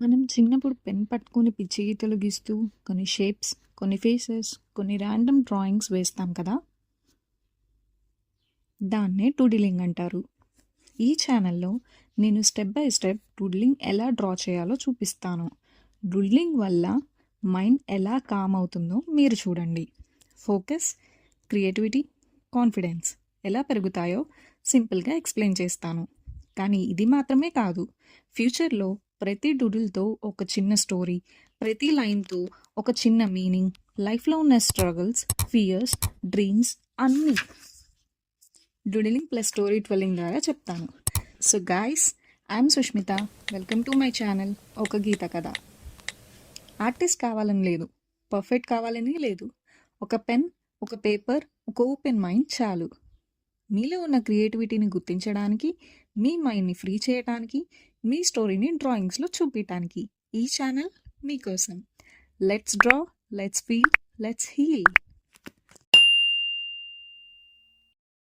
మనం చిన్నప్పుడు పెన్ పట్టుకొని పిచ్చి గీతలు గీస్తూ కొన్ని షేప్స్, కొన్ని ఫేసెస్, కొన్ని ర్యాండమ్ డ్రాయింగ్స్ వేస్తాం కదా! దాన్నే డూడిలింగ్ అంటారు. ఈ ఛానల్‌లో నేను స్టెప్ బై స్టెప్ డూడ్లింగ్ ఎలా డ్రా చేయాలో చూపిస్తాను. డూడ్లింగ్ వల్ల మైండ్ ఎలా కామ్ అవుతుందో మీరు చూడండి. ఫోకస్, క్రియేటివిటీ, కాన్ఫిడెన్స్ ఎలా పెరుగుతాయో సింపుల్‌గా ఎక్స్‌ప్లెయిన్ చేస్తాను. కానీ ఇది మాత్రమే కాదు. ఫ్యూచర్‌లో ప్రతి డూడిల్‌తో ఒక చిన్న స్టోరీ, ప్రతి లైన్‌తో ఒక చిన్న మీనింగ్, లైఫ్‌లో ఉన్న స్ట్రగుల్స్, ఫియర్స్, డ్రీమ్స్ అన్నీ డూడిలింగ్ ప్లస్ స్టోరీ టెల్లింగ్ ద్వారా చెప్తాను. So guys, I'm Sushmita. Welcome to my channel ఒక గీత కథ. ఆర్టిస్ట్ కావాలని లేదు, పర్ఫెక్ట్ కావాలని లేదు. ఒక పెన్, ఒక పేపర్, ఒక ఓపెన్ మైండ్ చాలు. మీలో ఉన్న క్రియేటివిటీని గుర్తించడానికి, మీ మైండ్ని ఫ్రీ చేయడానికి, మీ స్టోరీని డ్రాయింగ్స్లో చూపించడానికి ఈ ఛానల్ మీకోసం. Let's draw, let's feel, let's heal.